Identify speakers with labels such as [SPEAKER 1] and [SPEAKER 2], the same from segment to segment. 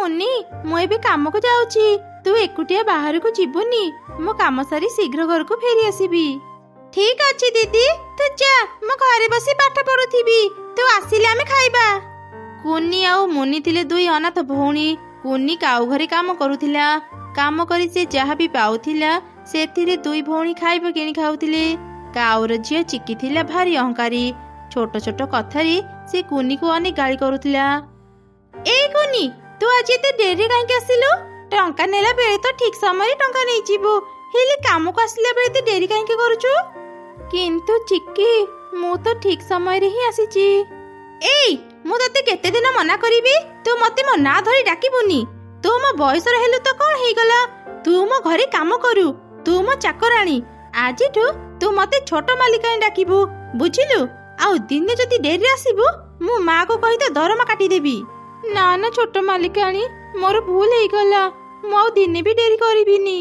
[SPEAKER 1] କୁନି ମୁଁ ଏବେ କାମକୁ ଯାଉଛି, ତୁ ଏକୁଟିଆ ବାହାରକୁ ଯିବୁନି। ମୁଁ କାମ ସାରି ଶୀଘ୍ର ଘରକୁ ଫେରି ଆସିବି। ଠିକ ଅଛି ଦିଦି, ତୁ ଯା, ମୁଁ ଘରେ ବସି ପାଠ ପଢୁଥିବି, ତୁ ଆସିଲେ ଆମେ ଖାଇବା। କୁନି ଆଉ ମୁନି ଥିଲେ ଦୁଇ ଅନାଥ ଭଉଣୀ। କୁନି କାଉ ଘରେ କାମ କରୁଥିଲା। କାମ କରି ସେ ଯାହା ବି ପାଉଥିଲା ସେଥିରେ ଦୁଇ ଭଉଣୀ ଖାଇବା କିଣି ଖାଉଥିଲେ। କାଉର ଝିଅ ଚିକି ଥିଲା ଭାରି ଅହଙ୍କାରୀ। ଛୋଟ ଛୋଟ କଥାରେ ସେ କୁନିକୁ ଅନେକ ଗାଳି କରୁଥିଲା। ଏଇ କୁନି, ତୁ ଆଜି ଏତେ ଡେରି କାହିଁକି ଆସିଲୁ? ଟଙ୍କା ନେଲା ବେଳେ ତ ଠିକ ସମୟରେ ଟଙ୍କା ନେଇଯିବୁ, ହେଲେ କାମକୁ ଆସିଲା ବେଳେ ଏତେ ଡେରି କାହିଁକି କରୁଛୁ? କିନ୍ତୁ ଚିକି, ମୁଁ ତ ଠିକ ସମୟରେ ହିଁ ଆସିଛି। ଏଇ, ମୁଁ ତତେ କେତେ ଦିନ ମନା କରିବି, ତୁ ମତେ ମୋ ନାଁ ଧରି ଡାକିବୁନି। ତୁ ମୋ ବୟସର ହେଲୁ ତ କଣ ହେଇଗଲା? ତୁ ମୋ ଘରେ କାମ କରୁ, ତୁ ମୋ ଚାକରାଣୀ। ଆଜିଠୁ ତୁ ମତେ ଛୋଟ ମାଲିକାଣୀ ଡାକିବୁ, ବୁଝିଲୁ? ଆଉ ଦିନେ ଯଦି ଡେରି ଆସିବୁ, ମୁଁ ମାକୁ କହି ତ ଦରମା କାଟିଦେବି। ନା ନା ଛୋଟ ମାଲିକାଣୀ, ମୋର ଭୁଲ ହେଇଗଲା, ମୁଁ ଆଉ ଦିନେ ବି ଡେରି କରିବିନି।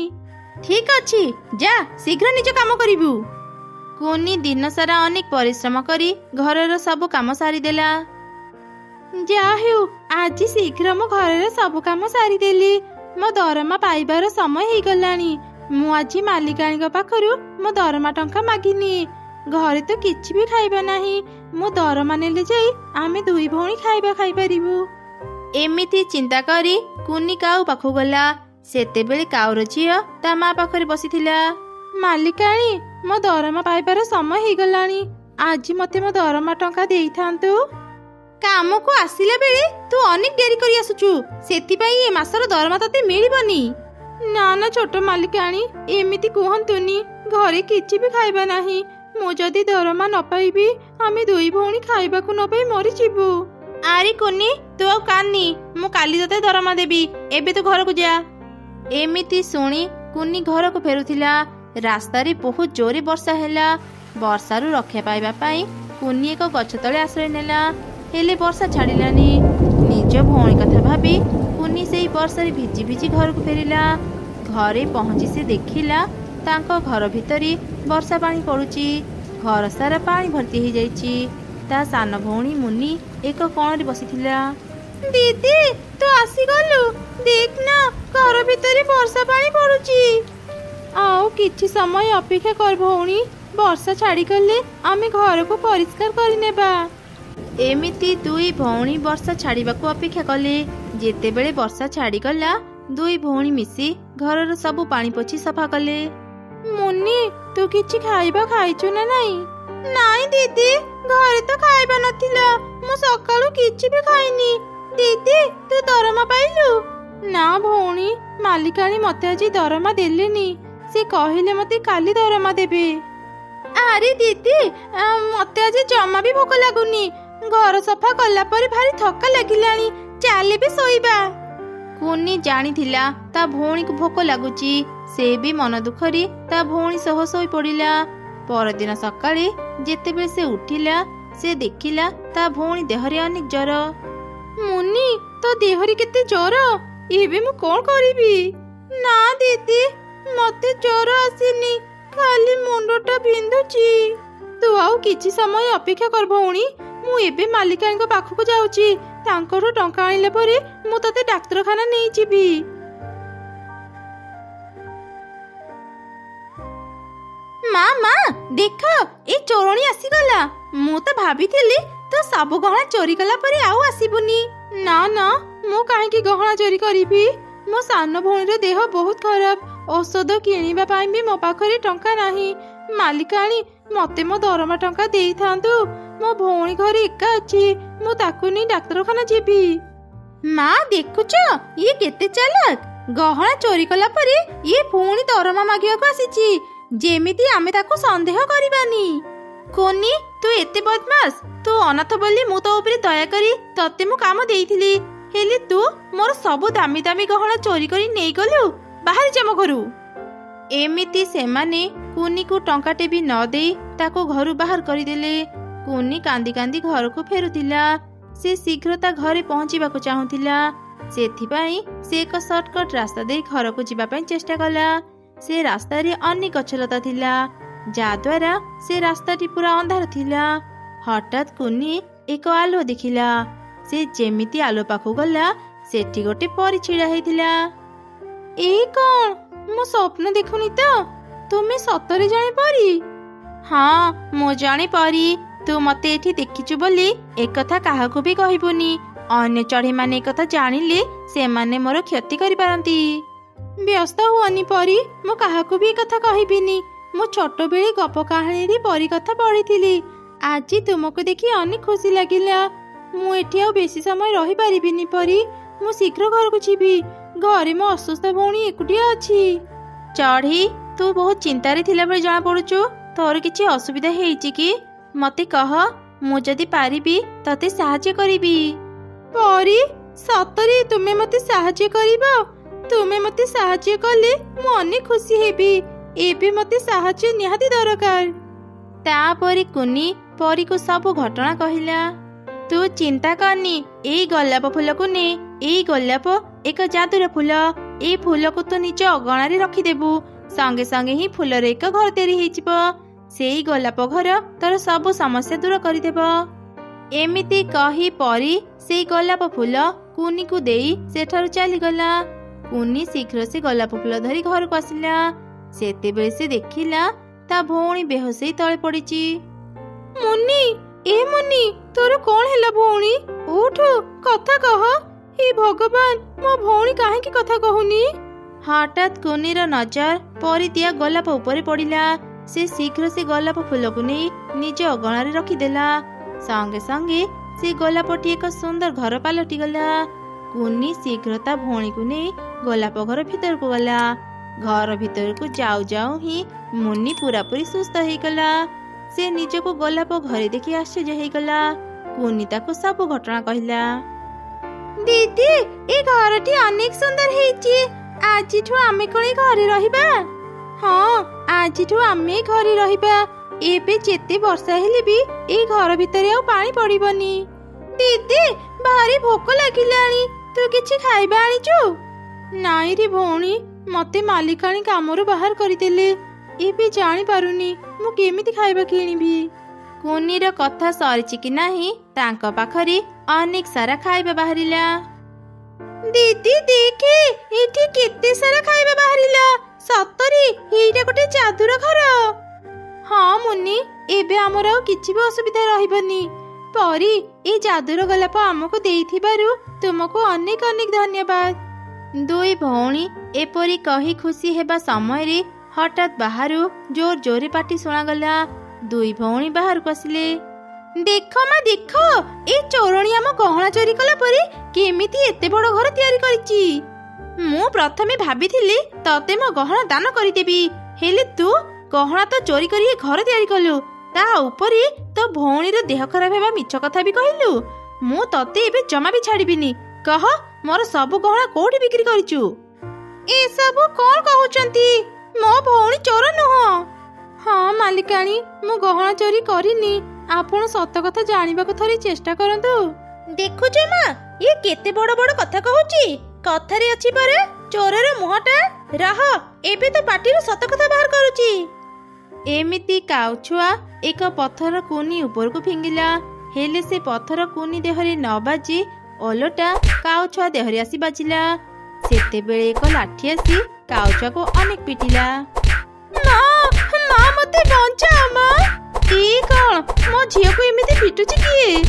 [SPEAKER 1] ଠିକ ଅଛି, ଯା ଶୀଘ୍ର ନିଜ କାମ କରିବୁ। କୁନି ଦିନ ସାରା ଅନେକ ପରିଶ୍ରମ କରି ଘରର ସବୁ କାମ ସାରିଦେଲା। ଯାହା ହେଉ, ଆଜି ଶୀଘ୍ର ମୋ ଘରର ସବୁ କାମ ସାରିଦେଲି। ମୋ ଦରମା ପାଇବାର ସମୟ ହେଇଗଲାଣି। ମୁଁ ଆଜି ମାଲିକାଣୀଙ୍କ ପାଖରୁ ମୋ ଦରମା ଟଙ୍କା ମାଗିନି। ଘରେ ତ କିଛି ବି ଖାଇବା ନାହିଁ। ମୁଁ ଦରମା ନେଲେ ଯାଇ ଆମେ ଦୁଇ ଭଉଣୀ ଖାଇବା ଖାଇପାରିବୁ। ଏମିତି ଚିନ୍ତା କରି କୁନି କାଉ ପାଖକୁ ଗଲା। ସେତେବେଳେ କାଉର ଝିଅ ତା ମା ପାଖରେ ବସିଥିଲା। ମାଲିକାଣୀ, ମୋ ଦରମା ପାଇବାର ସମୟ ହେଇଗଲାଣି, ଆଜି ମତେ ମୋ ଦରମା ଟଙ୍କା ଦେଇଥାନ୍ତୁ। କାମକୁ ଆସିଲା ବେଳେ ତୁ ଅନେକ ଡେରି କରି ଆସୁଛୁ, ସେଥିପାଇଁ ଏ ମାସର ଦରମା ତତେ ମିଳିବନି। ନା ନା ଛୋଟ ମାଲିକାଣୀ, ଏମିତି କୁହନ୍ତୁନି, ଘରେ କିଛି ବି ଖାଇବା ନାହିଁ। ମୁଁ ଯଦି ଦରମା ନ ପାଇବି, ଆମେ ଦୁଇ ଭଉଣୀ ଖାଇବାକୁ ନ ପାଇ ମରିଯିବୁ। ଆରେ କୁନି, ତୁ ଆଉ କାନ୍ନି, ମୁଁ କାଲି ତତେ ଦରମା ଦେବି, ଏବେ ତୁ ଘରକୁ ଯା। ଏମିତି ଶୁଣି କୁନି ଘରକୁ ଫେରୁଥିଲା। ରାସ୍ତାରେ ବହୁତ ଜୋରେ ବର୍ଷା ହେଲା। ବର୍ଷାରୁ ରକ୍ଷା ପାଇବା ପାଇଁ କୁନି ଏକ ଗଛ ତଳେ ଆଶ୍ରୟ ନେଲା, ହେଲେ ବର୍ଷା ଛାଡ଼ିଲାନି। ନିଜ ଭଉଣୀ କଥା ଭାବି କୁନି ସେଇ ବର୍ଷାରେ ଭିଜି ଭିଜି ଘରକୁ ଫେରିଲା। ଘରେ ପହଞ୍ଚି ସେ ଦେଖିଲା ତାଙ୍କ ଘର ଭିତରେ ବର୍ଷା ପାଣି ପଡୁଛି। ଘର ସାରା ପାଣି ଭର୍ତ୍ତି ହେଇଯାଇଛି। ତା ସାନ ଭଉଣୀ ମୁନି ଏକ କୋଣରେ ବସିଥିଲା। ଦିଦି, ତୁ ଆସିଗଲୁ, ଦେଖ ନା ଘର ଭିତରେ ବର୍ଷା ପାଣି ପଡୁଛି। ଆଉ କିଛି ସମୟ ଅପେକ୍ଷା କର ଭଉଣୀ, ବର୍ଷା ଛାଡ଼ିଗଲେ ଆମେ ଘରକୁ ପରିଷ୍କାର କରିନେବା। ଏମିତି ଦୁଇ ଭଉଣୀ ବର୍ଷା ଛାଡ଼ିବାକୁ ଅପେକ୍ଷା କଲେ। ଯେତେବେଳେ ବର୍ଷା ଛାଡ଼ିଗଲା, ଦୁଇ ଭଉଣୀ ମିଶି ଘରର ସବୁ ପାଣି ପୋଛି ସଫା କଲେ। ମୁନି, ତୁ କିଛି ଖାଇବା ଖାଇଛୁ ନା ନାଇଁ? ନାଇଁ ଦିଦି, ଘରେ ତ ଖାଇବା ନଥିଲା, ମୁଁ ସକାଳୁ କିଛି ବି ଖାଇନି। ଦିଦି, ତୁ ଦରମା ପାଇଲୁ? ନା ଭଉଣୀ, ମାଲିକାଣୀ ମତେ ଆଜି ଦରମା ଦେଲେନି। ସେ କହିଲେ ମତେ କାଲି ଦରମା ଦେବେ। ଆରେ ଦିଦି, ମତେ ଆଜି ଜମା ବି ଭୋକ ଲାଗୁନି। ଘର ସଫା କଲା ପରେ ଭାରି ଥକା ଲାଗିଲାଣି, ଚାଲେ ବି ଶୋଇବା। କୁନି ଜାଣିଥିଲା ତା ଭଉଣୀକୁ ଭୋକ ଲାଗୁଛି। ସେ ବି ମନ ଦୁଃଖରେ ତା ଭଉଣୀ ସହ ଶୋଇ ପଡ଼ିଲା। ପରଦିନ ସକାଳେ ଯେତେବେଳେ ସେ ଉଠିଲା, ସେ ଦେଖିଲା ତା ଭଉଣୀ ଦେହରେ ଅନେକ ଜ୍ୱର। ମୁନି, ତୋ ଦେହରେ କେତେ ଜ୍ୱର? ଏବେ ମୁଁ କଣ କରିବି? ନା ଦିଦି, ମତେ ଜ୍ୱର ଆସିନି, ଖାଲି ମୁଣ୍ଡଟା ବିନ୍ଧୁଛି। ତୁ ଆଉ କିଛି ସମୟ ଅପେକ୍ଷା କର ଭଉଣୀ, ମୁଁ ଏବେ ମାଲିକାଣୀଙ୍କ ପାଖକୁ ଯାଉଛି। ତାଙ୍କଠୁ ଟଙ୍କା ଆଣିଲା ପରେ ମୁଁ ତତେ ଡାକ୍ତରଖାନା ନେଇଯିବି। ମା, ଦେଖ, ଏ ଚୋରଣୀ ଆସିଗଲା। ମୁଁ ତ ଭାବିଥିଲି ତୁ ସବୁ ଗହଣା ଚୋରି କଲା ପରେ ଆଉ ଆସିବୁନି। ନା ନା, ମୁଁ କାହିଁକି ଗହଣା ଚୋରି କରିବି? ମୋ ସାନ ଭଉଣୀର ଦେହ ବହୁତ ଖରାପ, ଔଷଧ କିଣିବା ପାଇଁ ବି ମୋ ପାଖରେ ଟଙ୍କା ନାହିଁ। ମାଲିକାଣୀ, ମତେ ମୋ ଦରମା ଟଙ୍କା ଦେଇଥାନ୍ତୁ। ମୋ ଭଉଣୀ ଘରେ ଏକା ଅଛି, ମୁଁ ତାକୁ ନେଇ ଡାକ୍ତରଖାନା ଯିବି। ମା, ଦେଖୁଛ ଇଏ କେତେ ଚାଲାକ। ଗହଣା ଚୋରି କଲା ପରେ ଇଏ ପୁଣି ଦରମା ମାଗିବାକୁ ଆସିଛି। ଯେମିତି ଆମେ ତାକୁ ସନ୍ଦେହ କରିବାନି। କୁନି, ତୁ ଏତେ ବଦମାସ। ତୁ ଅନାଥ ବୋଲି ମୁଁ ତୋ ଉପରେ ଦୟା କରି ତତେ ମୁଁ କାମ ଦେଇଥିଲି, ହେଲେ ତୁ ମୋର ସବୁ ଦାମୀ ଦାମୀ ଗହଣା ଚୋରି କରି ନେଇଗଲୁ। ବାହାରି ଯା ମୋ ଘରୁ। ଏମିତି ସେମାନେ କୁନିକୁ ଟଙ୍କାଟେ ବି ନ ଦେଇ ତାକୁ ଘରୁ ବାହାର କରିଦେଲେ। କୁନି କାନ୍ଦି କାନ୍ଦି ଘରକୁ ଫେରୁଥିଲା। ସେ ଶୀଘ୍ର ତା ଘରେ ପହଞ୍ଚିବାକୁ ଚାହୁଁଥିଲା, ସେଥିପାଇଁ ସେ ଏକ ସର୍ଟକଟ ରାସ୍ତା ଦେଇ ଘରକୁ ଯିବା ପାଇଁ ଚେଷ୍ଟା କଲା। ସେ ରାସ୍ତାରେ ଅନେକ ଗଛଲତା ଥିଲା, ଯାଦ୍ୱାରା ସେ ରାସ୍ତାଟି ପୁରା ଅନ୍ଧାର ଥିଲା। ହଠାତ୍ କୁନି ଏକ ଆଲୁଅ ଦେଖିଲା। ସେ ଯେମିତି ଆଲୁଅ ପାଖକୁ ଗଲା, सेठी गोटे परी छिड़ा हेतिला। ए कौन मो स्वप्न देखुनी तो तुमे सतरे जाने परी? हाँ मो जाने परी। तू मते एठी देखिचु बोली एक कथा काहाकू भी कहिबुनी। अन्य चढ़ी माने एक कथा जानिले से माने मोर क्षति करि पारंती। व्यस्त हुअनी परी, मो काहाकू भी कथा कहिबिनी। मो छोट बेले गप कहानी री परी कथा पढ़ी। आज तुमको देखी अनेक खुशी लगिला। मु एठी आ बेसी समय रही पारिबिनी परी, मु शीघ्र घर को जीवी। घरे मो असुस्थ भौणी एकुटिया अछि। चढ़ी तू बहुत चिंतारे थिला बेले जाना पड़ुचु। तोर किछि असुविधा हेइछि कि मते कह, मु जदि पारिबी तते सहाय्य करिबी। परी सतरे तुमे मते सहाय्य करिबो? तुमे मते सहाय्य कले मु अनेक खुशी हेबी। एबे मते सहाय्य निहाती दरकार। तापरे कुनी परी को सब घटना कहिला। तू चिंता करनी, एई गोलाप फूल को ने। एई गोलाप एक जादुर फूल। ए फूल को तो निज अगणारे रखिदेबू। संगे संगे ही फूलर एक घर तैयारी हेइजिबो। सेई गोलाप घर तोर सब समस्या दूर करिदेब। एमिति कही परी सेई गोलाप फूल कुनी को देई सेठारु चली गला। कुनी शीघ्र से गोलाप फूल धरी घर को आसिला। सेतेबेले से देखिला ता भौणी बेहोश होई तळे पड़िची। मुन्नी ए मुन्नी तोर कौन हैला भौणी? उठ कथा कह। हे भगवान मो भौणी काहे की कथा कहूनी? हठात कुनीर नजर परी दिया गोलाप ऊपर पड़िला। से शीघ्र से गोलाप फूल को नहीं निज अगणारे रखिदेला। संगे संगे से गोलापटी एक सुंदर घर पलटि गला। कुनी शीघ्र ता भौणी को नहीं गोलाप घर भीतर को गला। घर भीतर को जाऊ जाऊ ही मुन्नी पूरापूरी सुस्थ हो गला। से निज को गोलाप घरे देखी आश्चर्य हो गला। कुनी ताको सब घटना कहला। दीदी ए घरटी अनेक सुंदर हेची। आजिठु आमे कोनी घरे रहिबा? हाँ आजिठु आमे घरे रहिबा। एबे जेते वर्षा हेले भी ए घर भितरे आ पानी पड़िबनी। दीदी भारी भोक लागिलानी, तू किछि खाइबा आनिचु? नाई रे भौणी, मते मालिकाणी कामरू बाहर करदेले। एबे जानी पारुनी मु केमिति खाइबा किनिबी। कुनीर कथा सरिछि कि नाही तांको पाखरी अनेक सारा खाइबा बाहरिला। दीदी देखे एठी केते सारा खाइबा बाहरिला। सतरी एइटा गोटे जादुर घर। हाँ मुन्नी एबे हमर आ किछि भी असुविधा रहिबनी। परी ए जादुर गोलाप हमको देइथिबारु तुमको अनेक अनेक धन्यवाद। दुई भौणी एपरी कही खुशी हेबा समय रे हठात बाहरु जोर जोरे पाटी सुनागला। दुई भौणी बाहर को आसिले। देख मा देख, ए चोरणी आम गहना चोरी कला परे केमिति एते बड़ घर तैयारी करिछि। मु प्रथमे भाबिथिली तते मो गहना दान करिदेबी, हेले तू गहना तो चोरी करी घर तैयारी कलु। ता ऊपरे तो भौणी रे देह खराब हेबा मिछ कथा भी कहिलु। मु तते एबे जमा भी छाड़िबिनी। कह मोर सब गहना कोठी बिक्री करिछु? ए सब कोन कहउचंती? मो भौणी चोर नुह। हाँ मालिकाणी मु गहना चोरी करिनी। आपण सत कथा जानिबाको थरी चेष्टा करंतु। देखुछ मा ये केते बड़ बड़ कथा कहउची। कथारे अछि परे चोरर मुहटा। रह एबे तो पाटीर सत कथा बाहर करूची। एमिति काउछुआ एक पत्थर कुनी ऊपर को फिंगिला। हेले से पत्थर कुनी देहरे न बाजी ओलोटा काउछुआ देहरे आसी बाजिला। सेते बेले एक लाठी आसी काउछुआ को अनेक पिटिला। मां मां मते बंचा मां। ए कोन मो झियो को एमिति पिटुची किए?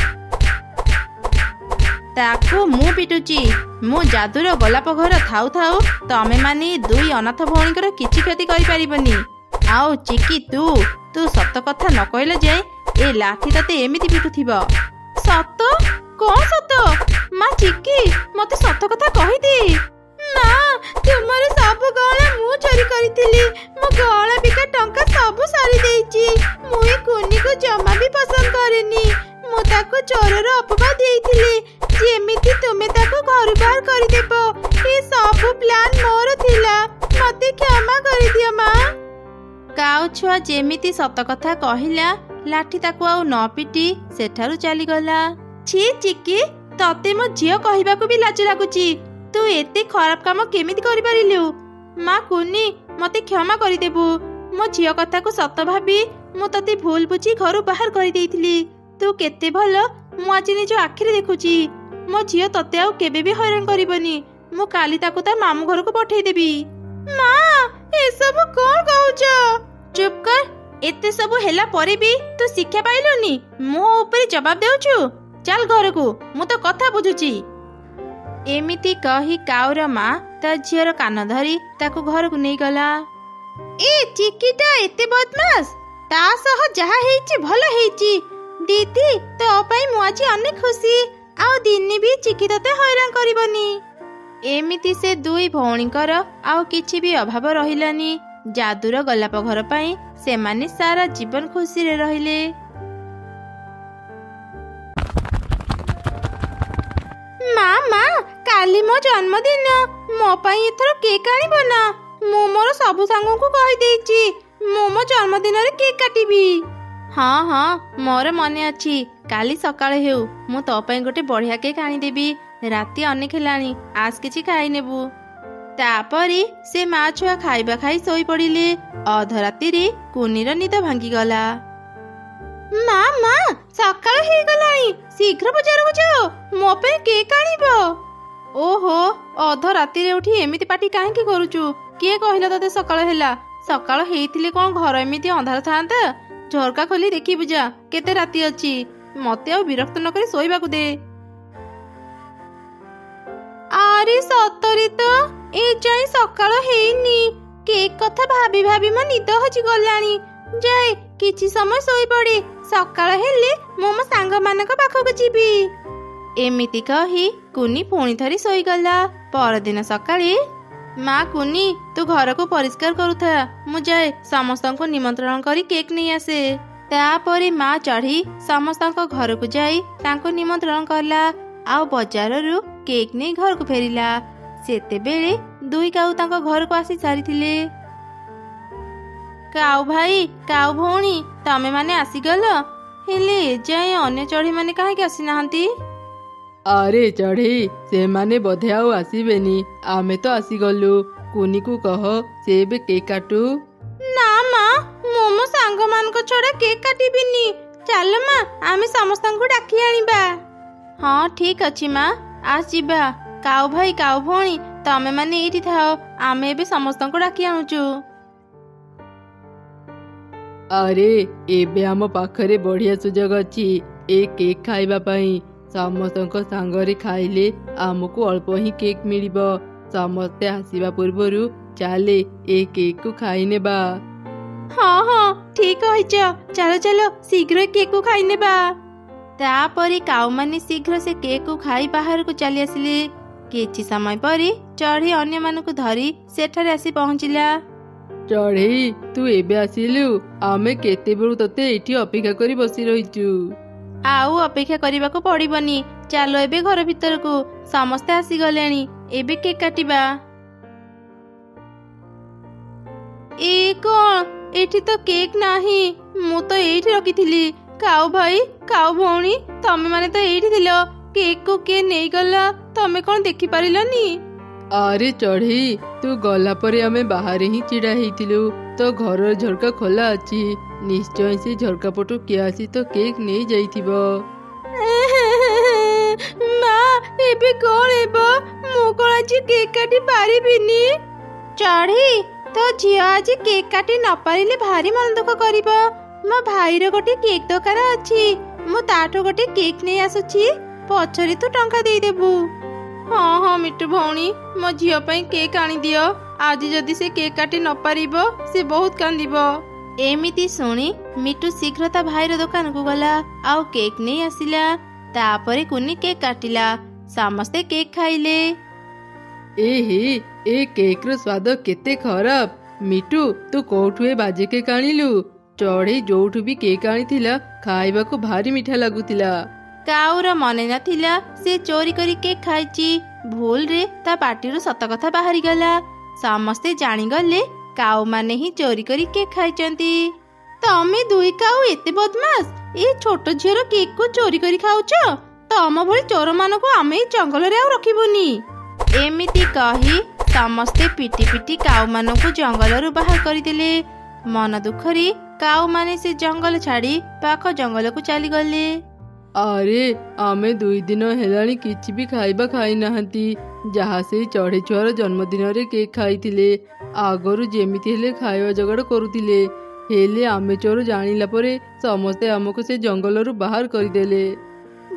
[SPEAKER 1] ताको मु पिटुची। मु जादुर गोलाप घर थाउ थाउ तमे माने दुई अनाथ भौणीकर किछि क्षति करि परिबनी। आओ चिकी तू सत कथा न कहले जाय ए लाठी तते एमिति पिटुथिबो। सत कोन सत? मां चिकी मते सत कथा कहि दे। मां तुमर सब गहना मु चोरी करिथिली। मो गहना बिका टंका सब सारी देइची। मु ए कुनी को जमा भी पसंद करेनी। मु ताको चोरर अपवाद देइथिली जेमिति तुमे ताको घर बाहर करि देबो। ए सब प्लान मोर थिला। मते क्षमा करि दियो मां। काउछुआ जेमिति सत कथा कहिला लाठी ताको आउ न पिटी सेठारु चली गला। छी चिकी तते मो झियो कहिबाकू भी लाज लागुची। तू एते खराब काम केमिति करि परिलु? मां कुनी मते क्षमा करि देबू। मो झियो कथा को सत भाबी मु तते भूल बुझी घर बाहर करि देइथिली। तू केते भलो मु आज निज आखिरे देखुची। ମୋ ଝିଅ ତତେ ଆଉ କେବେ ବି ହଇରାଣ କରିବନି। ମୁଁ କାଲି ତାକୁ ତା ମାମୁଁ ଘରକୁ ପଠେଇଦେବି। ମା ଏସବୁ କଣ କହୁଛ? ଚୁପ୍ କର। ଏତେ ସବୁ ହେଲା ପରେ ବି ତୁ ଶିକ୍ଷା ପାଇଲୁନି? ମୋ ଉପରେ ଜବାବ ଦେଉଛୁ? ଚାଲ ଘରକୁ, ମୁଁ ତ କଥା ବୁଝୁଛି। ଏମିତି କହି କାଉର ମା ତା ଝିଅର କାନ ଧରି ତାକୁ ଘରକୁ ନେଇଗଲା। ଏ ଚିକିଟା ଏତେ ବଦମାସ। ତା ସହ ଯାହା ହେଇଛି ଭଲ ହେଇଛି। ଦିଦି ତୋ ପାଇଁ ମୁଁ ଆଜି ଅନେକ ଖୁସି। ଆଉ ଦିନେ ବି ଚିକି ତତେ ହଇରାଣ କରିବନି। ଏମିତି ସେ ଦୁଇ ଭଉଣୀଙ୍କର ଆଉ କିଛି ବି ଅଭାବ ରହିଲାନି। ଯାଦୁର ଗୋଲାପ ଘର ପାଇଁ ସେମାନେ ସାରା ଜୀବନ ଖୁସିରେ ରହିଲେ। ମା କାଲି ମୋ ଜନ୍ମଦିନ। ମୋ ପାଇଁ ଏଥର କେକ୍ ଆଣିବ ନା? ମୁଁ ମୋର ସବୁ ସାଙ୍ଗଙ୍କୁ କହିଦେଇଛି ମୁଁ ମୋ ଜନ୍ମଦିନରେ କେକ୍ କାଟିବି। ହଁ ମୋର ମନେ ଅଛି। କାଲି ସକାଳେ ହେଉ ମୁଁ ତୋ ପାଇଁ ଗୋଟେ ବଢିଆ କେକ୍ ଆଣିଦେବି। ରାତି ଅନେକ ହେଲାଣି, ଆସ କିଛି ଖାଇନେବୁ। ତାପରେ ସେ ମା ଛୁଆ ଖାଇବା ଖାଇ ଶୋଇପଡ଼ିଲେ। ଅଧରାତିରେ କୁନିର ନିଦ ଭାଙ୍ଗିଗଲା। ମା ସକାଳ ହେଇଗଲାଣି, ଶୀଘ୍ର ବଜାରକୁ ଯାଅ, ମୋ ପାଇଁ କେକ୍ ଆଣିବ। ଓହୋ, ଅଧ ରାତିରେ ଉଠି ଏମିତି ପାଟି କାହିଁକି କରୁଛୁ? କିଏ କହିଲା ତତେ ସକାଳ ହେଲା? ସକାଳ ହେଇଥିଲେ କଣ ଘର ଏମିତି ଅନ୍ଧାର ଥାନ୍ତା? ଝରକା ଖୋଲି ଦେଖିବୁ ଯା, କେତେ ରାତି ଅଛି। ମତେ ଆଉ ବିରକ୍ତ ନକରି ଶୋଇବାକୁ ଦେ। ଆରେ ସତରେ ତ ଏ ଯାଇ ସକାଳ ହେଇନି। କେକ୍ କଥା ଭାବି ଭାବି ମୋ ନିଦ ହଜିଗଲାଣି। ଯାଏ କିଛି ସମୟ ଶୋଇପଡେ, ସକାଳ ହେଲେ ମୁଁ ମୋ ସାଙ୍ଗମାନଙ୍କ ପାଖକୁ ଯିବି। ଏମିତି କହି କୁନି ପୁଣି ଥରେ ଶୋଇଗଲା। ପରଦିନ ସକାଳେ ମା କୁନି ତୁ ଘରକୁ ପରିଷ୍କାର କରୁଥା, ମୁଁ ଯାଏ ସମସ୍ତଙ୍କୁ ନିମନ୍ତ୍ରଣ କରି କେକ୍ ନେଇ ଆସେ। ତାପରେ ମା ଚଢ଼ି ସମସ୍ତଙ୍କ ଘରକୁ ଯାଇ ତାଙ୍କୁ ନିମନ୍ତ୍ରଣ କଲା ଆଉ ବଜାରରୁ କେକ୍ ନେଇ ଘରକୁ ଫେରିଲା। ସେତେବେଳେ ଦୁଇ କାଉ ତାଙ୍କ ଘରକୁ ଆସି ସାରିଥିଲେ। କାଉ ଭାଇ, କାଉ ଭଉଣୀ, ତମେ ମାନେ ଆସିଗଲ? ହେଲେ ଏଯାଏଁ ଅନ୍ୟ ଚଢ଼େଇ ମାନେ କାହିଁକି ଆସିନାହାନ୍ତି?
[SPEAKER 2] ଆରେ ଚଢ଼େଇ, ସେମାନେ ବୋଧେ ଆଉ ଆସିବେନି। ଆମେ ତ ଆସିଗଲୁ। କୁନିକୁ କହ ସେ ଏବେ କେକ୍ କାଟୁ।
[SPEAKER 1] ନା ମା, ମୁଁ ମୋ ସାଙ୍ଗମାନଙ୍କ ଛଡା କେକ୍ କାଟିବିନି। ଚାଲ ମା, ଆମେ ସମସ୍ତଙ୍କୁ ଡାକି ଆଣିବା। ହଁ ଠିକ ଅଛି ମା, ଆସ ଯିବା। କାଉ ଭାଇ, କାଉ ଭଉଣୀ, ତମେ ମାନେ ଏଇଠି ଥାଅ, ଆମେ ଏବେ ସମସ୍ତଙ୍କୁ ଡାକି ଆଣୁଛୁ।
[SPEAKER 2] ଆରେ ଏବେ ଆମ ପାଖରେ ବଢିଆ ସୁଯୋଗ ଅଛି ଏ କେକ୍ ଖାଇବା ପାଇଁ। ସମସ୍ତଙ୍କ ସାଙ୍ଗରେ ଖାଇଲେ ଆମକୁ ଅଳ୍ପ ହିଁ କେକ୍ ମିଳିବ। ସମସ୍ତେ ଆସିବା ପୂର୍ବରୁ ଚାଲେ ଏ କେକ୍ କୁ ଖାଇନେବା।
[SPEAKER 1] ହଁ ଠିକ କହିଛ। ଚାଲ ଚାଲ ଶୀଘ୍ର କେକ୍ କୁ ଖାଇନେବା। ତାପରେ କାଉମାନେ ଶୀଘ୍ର ସେ କେକ୍ କୁ ଖାଇ ବାହାରକୁ ଚାଲି ଆସିଲେ। କିଛି ସମୟ ପରେ ଚଢ଼େଇ ଅନ୍ୟମାନଙ୍କୁ ଧରି ସେଠାରେ ଆସି ପହଞ୍ଚିଲା।
[SPEAKER 2] ଚଢ଼େଇ, ତୁ ଏବେ ଆସିଲୁ? ଆମେ କେତେବେଳୁ ତତେ ଏଇଠି ଅପେକ୍ଷା କରି ବସି ରହିଛୁ।
[SPEAKER 1] ଆଉ ଅପେକ୍ଷା କରିବାକୁ ପଡିବନି, ଚାଲ ଏବେ ଘର ଭିତରକୁ। ସମସ୍ତେ ଆସିଗଲେଣି, ଏବେ କେକ୍ କାଟିବା। ଏ କଣ? ଏଠି ତ କେକ୍ ନାହିଁ। ମୁଁ ତ ଏଇଠି ରଖିଥିଲି। କାଉ ଭାଇ, କାଉ ଭଉଣୀ, ତମେ ମାନେ ତ ଏଇଠି ଥିଲ। କେକ୍ କୁ କିଏ ନେଇଗଲା? ତମେ କଣ ଦେଖିପାରିଲନି?
[SPEAKER 2] ଆରେ ଚଢ଼େଇ, ତୁ ଗଲା ପରେ ଆମେ ବାହାରେ ହିଁ ଛିଡା ହେଇଥିଲୁ। ତ ଘରର ଝରକା ଖୋଲା ଅଛି। ନିଶ୍ଚୟ ସେ ଝରକା ପଟୁ କିଏ ଆସି ତ କେକ୍ ନେଇ ଯାଇଥିବ।
[SPEAKER 1] ମା, ଏବେ କଣ ହେବ? ମୁଁ କଣ ଆଜି କେକ୍ କାଟି ପାରିବିନି? ଚଢ଼େଇ, ତୋ ଝିଅ ଆଜି କେକ୍ କାଟି ନ ପାରିଲେ ଭାରି ମନ ଦୁଃଖ କରିବ। ମୋ ଭାଇର ଗୋଟେ କେକ୍ ଦୋକାନ ଅଛି, ମୁଁ ତାଠୁ ଗୋଟେ କେକ୍ ନେଇ ଆସୁଛି। ପଛରେ ତୁ ଟଙ୍କା ଦେଇଦେବୁ। ହଁ ମିଟୁ ଭଉଣୀ, ମୋ ଝିଅ ପାଇଁ କେକ୍ ଆଣିଦିଅ। ଆଜି ଯଦି ସେ କେକ୍ କାଟି ନ ପାରିବ, ସେ ବହୁତ କାନ୍ଦିବ। ଏମିତି ଶୁଣି ମିଟୁ ଶୀଘ୍ର ତା ଭାଇର ଦୋକାନକୁ ଗଲା ଆଉ କେକ୍ ନେଇ ଆସିଲା। ତାପରେ କୁନି କେକ୍ କାଟିଲା। ସମସ୍ତେ କେକ୍ ଖାଇଲେ।
[SPEAKER 2] ଏ କେକ୍ ର ସ୍ୱାଦ କେତେ ଖରାପ। ମିଟୁ, ତୁ କୋଉଠୁ ଏ ବାଜେ କେକ୍ ଆଣିଲୁ? ଚଢ଼େଇ ଯୋଉଠୁ ବି କେକ୍ ଆଣିଥିଲା ଖାଇବାକୁ ଭାରି ମିଠା ଲାଗୁଥିଲା।
[SPEAKER 1] କାଉର ମନେ ନଥିଲା ସେ ଚୋରି କରି କେକ୍ ଖାଇଛି। ଭୁଲରେ ତା ପାଟିରୁ ସତ କଥା ବାହାରିଗଲା। ସମସ୍ତେ ଜାଣିଗଲେ କାଉମାନେ ହିଁ ଚୋରି କରି କେକ୍ ଖାଇଛନ୍ତି। ତମେ ଦୁଇ କାଉ ଏତେ ବଦମାସ, ଏ ଛୋଟ ଝିଅର କେକ୍ କୁ ଚୋରି କରି ଖାଉଛ? ତମ ଭଳି ଚୋରମାନଙ୍କୁ ଆମେ ଏଇ ଜଙ୍ଗଲରେ ଆଉ ରଖିବୁନି। ଏମିତି କହି ସମସ୍ତେ ପିଟି ପିଟି କାଉମାନଙ୍କୁ ଜଙ୍ଗଲରୁ ବାହାର କରିଦେଲେ। ମନ ଦୁଃଖରେ କାଉମାନେ ସେ ଜଙ୍ଗଲ ଛାଡ଼ି ପାଖ ଜଙ୍ଗଲକୁ ଚାଲିଗଲେ।
[SPEAKER 2] ଆରେ ଆମେ 2 ଦିନ ହେଲାଣି କିଛି ବି ଖାଇବା ଖାଇନାହାନ୍ତି। ଯାହା ସେଇ ଚଢ଼େଇ ଛୁଆର ଜନ୍ମଦିନରେ କେକ୍ ଖାଇଥିଲେ। ଆଗରୁ ଯେମିତି ହେଲେ ଖାଇବା ଯୋଗାଡ଼ କରୁଥିଲେ, ହେଲେ ଆମେ ଚୋର ଜାଣିଲା ପରେ ସମସ୍ତେ ଆମକୁ ସେ ଜଙ୍ଗଲରୁ ବାହାର କରିଦେଲେ।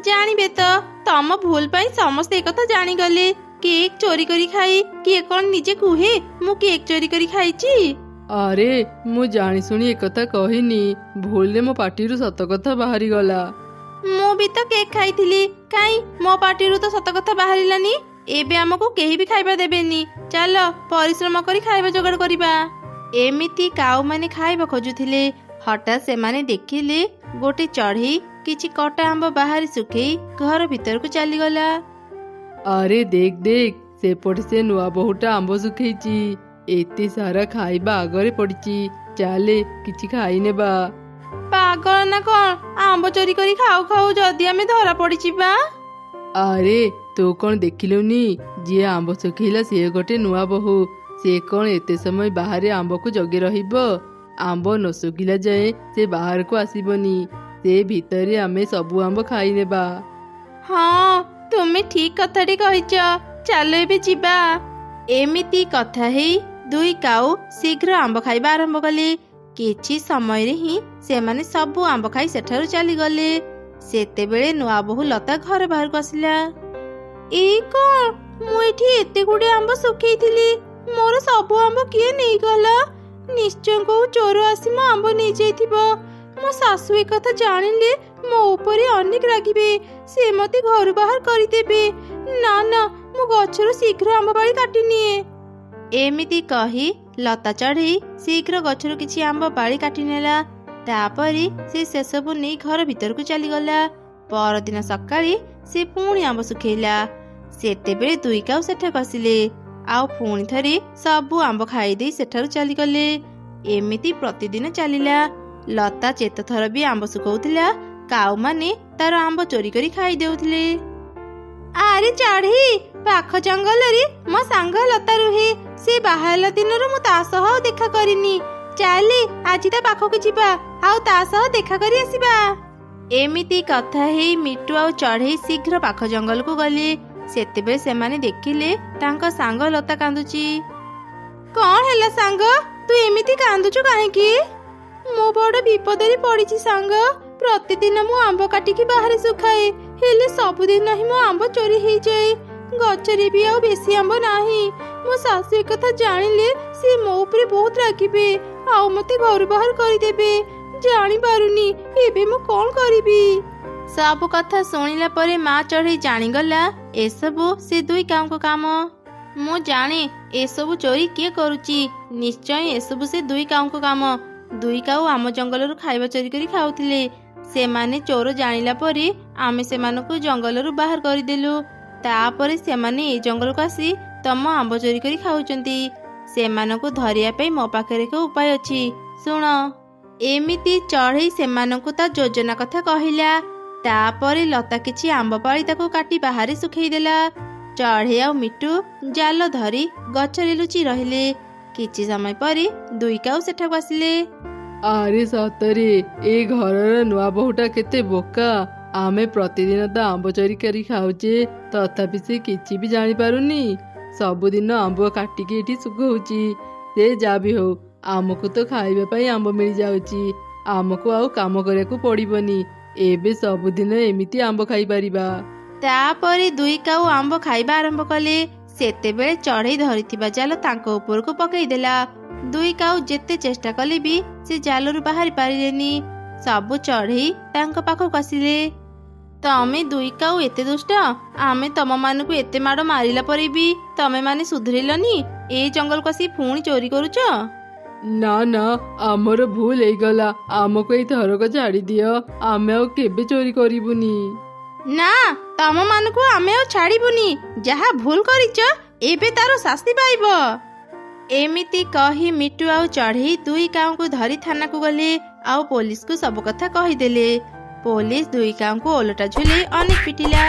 [SPEAKER 1] ଜାଣିବେ ତ, ତମ ଭୁଲ ପାଇଁ ସମସ୍ତେ ଏକଥା ଜାଣିଗଲେ। କେକ୍ ଚୋରି କରି ଖାଇ କିଏ କଣ ନିଜେ କୁହେ ମୁଁ କେକ୍ ଚୋରି କରି ଖାଇଛି?
[SPEAKER 2] ଆରେ ମୁଁ ଜାଣି ଶୁଣି ଏକଥା କହିନି, ଭୁଲରେ ମୋ ପାଟିରୁ ସତ କଥା ବାହାରିଗଲା।
[SPEAKER 1] ମୁଁ ବି ତ କେକ୍ ଖାଇଥିଲି, କାଇଁ ମୋ ପାଟିରୁ ତ ସତ କଥା ବାହାରିଲାନି। ଏବେ ଆମକୁ କେହି ବି ଖାଇବା ଦେବେନି। ଚାଲ ପରିଶ୍ରମ କରି ଖାଇବା ଯୋଗାଡ଼ କରିବା। ଏମିତି କାଉମାନେ ଖାଇବା ଖୋଜୁଥିଲେ। ହଠାତ୍ ସେମାନେ ଦେଖିଲେ ଗୋଟେ ଚଢ଼େଇ କିଛି କଟା ଆମ୍ବ ବାହାରେ ଶୁଖେଇ ଘର ଭିତରକୁ ଚାଲିଗଲା।
[SPEAKER 2] ଆରେ ଦେଖ ଦେଖ, ସେପଟେ ସେ ନୂଆ ବୋହୂଟା ଆମ୍ବ ଶୁଖେଇଛି। ଏତେ ସାରା ଖାଇବା ଆଗରେ ପଡିଛି, ଚାଲେ କିଛି ଖାଇନେବା।
[SPEAKER 1] ପାଗଳ ନା କଣ? ଆମ୍ବ ଚୋରି କରି ଖାଉ ଖାଉ ଯଦି ଆମେ ଧରା ପଡିଯିବା?
[SPEAKER 2] ଆରେ ତୁ କଣ ଦେଖିଲୁନି, ଯିଏ ଆମ୍ବ ଶୁଖେଇଲା ସିଏ ଗୋଟେ ନୂଆ ବୋହୂ। ସେ କଣ ଏତେ ସମୟ ବାହାରେ ଆମ୍ବକୁ ଜଗି ରହିବ? ଆମ୍ବ ନ ଶୁଖିଲା ଯାଏ ସେ ବାହାରକୁ ଆସିବନି। ସେ ଭିତରେ ଆମେ ସବୁ ଆମ୍ବ ଖାଇନେବା।
[SPEAKER 1] ହଁ, ତୁମେ ଠିକ କଥାଟି କହିଛ। ଚାଲ ଏବେ ଯିବା। ଏମିତି କଥା ହେଇ 2 କାଉ ଶୀଘ୍ର ଆମ୍ବ ଖାଇବା ଆରମ୍ଭ କଲେ। କିଛି ସମୟରେ ହିଁ ସେମାନେ ସବୁ ଆମ୍ବ ଖାଇ ସେଠାରୁ ଚାଲିଗଲେ। ସେତେବେଳେ ନୂଆ ବୋହୂ ଲତା ଘର ବାହାରକୁ ଆସିଲା। ଏଇ କଣ, ମୁଁ ଏଠି ଏତେ ଗୁଡେ ଆମ୍ବ ଶୁଖେଇଥିଲି, ମୋର ସବୁ ଆମ୍ବ କିଏ ନେଇଗଲା? ନିଶ୍ଚୟ କୋଉ ଚୋର ଆସି ମୋ ଆମ୍ବ ନେଇଯାଇଥିବ। ମୋ ଶାଶୁ ଏକଥା ଜାଣିଲେ ମୋ ଉପରେ ଅନେକ ରାଗିବେ। ସେ ମତେ ଘରୁ ବାହାର କରିଦେବେ। ନା ନା, ମୁଁ ଗଛରୁ ଶୀଘ୍ର ଆମ୍ବ ବାଳି କାଟିନିଏ। ଏମିତି କହି ଲତା ଚଢ଼େଇ ଶୀଘ୍ର ଗଛରୁ କିଛି ଆମ୍ବ ବାଳି କାଟି ନେଲା। ତାପରେ ସେ ସେସବୁ ନେଇ ଘର ଭିତରକୁ ଚାଲିଗଲା। ପରଦିନ ସକାଳେ ସେ ପୁଣି ଆମ୍ବ ଶୁଖେଇଲା। ସେତେବେଳେ 2 କାଉ ସେଠାକୁ ଆସିଲେ, ଆଉ ପୁଣି ଥରେ ସବୁ ଆମ୍ବ ଖାଇଦେଇ ସେଠାରୁ ଚାଲିଗଲେ। ଏମିତି ପ୍ରତିଦିନ ଚାଲିଲା। ଲତା ଯେତେଥର ବି ଆମ୍ବ ଶୁଖଉଥିଲା, କାଉମାନେ ତାର ଆମ୍ବ ଚୋରି କରି ଖାଇ ଦେଉଥିଲେ। ଆରେ ଚଢ଼େଇ, ପାଖ ଜଙ୍ଗଲରେ ମୋ ସାଙ୍ଗ ଲତା ରୁହେ। ସେ ବାହାରିଲା ଦିନରୁ ମୁଁ ତା ସହ ଦେଖା କରିନି। ଚାଲେ ଆଜି ତା ପାଖକୁ ଯିବା, ଆଉ ତା ସହ ଦେଖା କରି ଆସିବା। ଏମିତି କଥା ହେଇ ମିଟୁ ଆଉ ଚଢ଼େଇ ଶୀଘ୍ର ପାଖ ଜଙ୍ଗଲକୁ ଗଲେ। ସେତେବେଳେ ସେମାନେ ଦେଖିଲେ ତାଙ୍କ ସାଙ୍ଗ ଲତା କାନ୍ଦୁଛି। କଣ ହେଲା ସାଙ୍ଗ, ତୁ ଏମିତି କାନ୍ଦୁଛୁ କାହିଁକି? ମୁଁ ବଡ ବିପଦରେ ପଡିଛି ସାଙ୍ଗ। ପ୍ରତିଦିନ ମୁଁ ଆମ୍ବ କାଟିକି ବାହାରେ ଶୁଖାଏ, ହେଲେ ସବୁଦିନ ହିଁ ମୋ ଆମ୍ବ ଚୋରି ହେଇଯାଏ। ଗଛରେ ବି ଆଉ ବେଶୀ ଆମ୍ବ ନାହିଁ। ମୋ ଶାଶୁ ଏକଥା ଜାଣିଲେ ସେ ମୋ ଉପରେ ବହୁତ ରାଗିବେ, ଆଉ ମତେ ଘରୁ ବାହାର କରିଦେବେ। ଜାଣିପାରୁନି ଏବେ ମୁଁ କଣ କରିବି। ସବୁ କଥା ଶୁଣିଲା ପରେ ମା ଚଢ଼େଇ ଜାଣିଗଲା ଏସବୁ ସେ 2 କାଉଙ୍କ କାମ। ମୁଁ ଜାଣେ ଏସବୁ ଚୋରି କିଏ କରୁଛି। ନିଶ୍ଚୟ ଏସବୁ ସେ 2 କାଉଙ୍କ କାମ। 2 କାଉ ଆମ ଜଙ୍ଗଲରୁ ଖାଇବା ଚୋରି କରି ଖାଉଥିଲେ। ସେମାନେ ଚୋର ଜାଣିଲା ପରେ ଆମେ ସେମାନଙ୍କୁ ଜଙ୍ଗଲରୁ ବାହାର କରିଦେଲୁ। ତାପରେ ସେମାନେ ଏ ଜଙ୍ଗଲକୁ ଆସି ତମ ଆମ୍ବ ଚୋରି କରି ଖାଉଛନ୍ତି। ସେମାନଙ୍କୁ ଧରିବା ପାଇଁ ମୋ ପାଖରେ ଏକ ଉପାୟ ଅଛି, ଶୁଣ। ଏମିତି ଚଢ଼େଇ ସେମାନଙ୍କୁ ତା ଯୋଜନା କଥା କହିଲା। ତାପରେ ଲତା କିଛି ଆମ୍ବ ପାଳି ତାକୁ କାଟି ବାହାରେ ଶୁଖେଇଦେଲା। ଚଢ଼େଇ ଆଉ ମିଟୁ ଜାଲ ଧରି ଗଛରେ ଲୁଚି ରହିଲେ। କିଛି ସମୟ ପରେ 2 କାଉ ସେଠାକୁ ଆସିଲେ।
[SPEAKER 2] ଆରେ ସତରେ ଏ ଘରର ନୂଆ ବୋହୂଟା କେତେ ବୋକା। ଆମେ ପ୍ରତିଦିନ ତ ଆମ୍ବ ଚୋରି କରି ଖାଉଛେ, ତଥାପି ସେ କିଛି ବି ଜାଣିପାରୁନି। ସବୁଦିନ ଆମ୍ବ କାଟିକି ଏଠି ଶୁଖଉଛି। ସେ ଯାହା ବି ହଉ, ଆମକୁ ତ ଖାଇବା ପାଇଁ ଆମ୍ବ ମିଳିଯାଉଛି। ଆମକୁ ଆଉ କାମ କରିବାକୁ ପଡିବନି। ଏବେ ସବୁଦିନ ଏମିତି ଆମ୍ବ ଖାଇପାରିବା।
[SPEAKER 1] ତାପରେ 2 କାଉ ଆମ୍ବ ଖାଇବା ଆରମ୍ଭ କଲେ। ସେତେବେଳେ ଚଢ଼େଇ ଧରିଥିବା ଜାଲ ତାଙ୍କ ଉପରକୁ ପକେଇଦେଲା। 2 କାଉ ଯେତେ ଚେଷ୍ଟା କଲେ ବି ସେ ଜାଲରୁ ବାହାରି ପାରିଲେନି। ସବୁ ଚଢ଼େଇ ତାଙ୍କ ପାଖକୁ ଆସିଲେ। ତମେ 2 କାଉ ଏତେ ଦୁଷ୍ଟ, ଆମେ ତମମାନଙ୍କୁ ଏତେ ମାଡ଼ ମାରିଲା ପରେ ବି ତମେ ମାନେ ସୁଧୁରିଲନି। ଏଇ ଜଙ୍ଗଲକୁ ଆସି ପୁଣି ଚୋରି କରୁଛ?
[SPEAKER 2] ନା ନା, ଆମର ଭୁଲ ହେଇଗଲା। ଆମକୁ ଏଇ ଥରକ ଛାଡ଼ି ଦିଅ, ଆମେ ଆଉ କେବେ ଚୋରି କରିବୁନି।
[SPEAKER 1] ନା, ତମ ମାନଙ୍କୁ ଆମେ ଆଉ ଛାଡ଼ିବୁନି। ଯାହା ଭୁଲ କରିଛ ଏବେ ତାର ଶାସ୍ତି ପାଇବ। ଏମିତି କହି ମିଟୁ ଆଉ ଚଢ଼େଇ 2 କାଉଙ୍କୁ ଧରି ଥାନାକୁ ଗଲେ, ଆଉ ପୋଲିସକୁ ସବୁ କଥା କହିଦେଲେ। ପୋଲିସ 2 କାଉଙ୍କୁ ଓଲଟା ଝୁଲେଇ ଅନେକ ପିଟିଲା।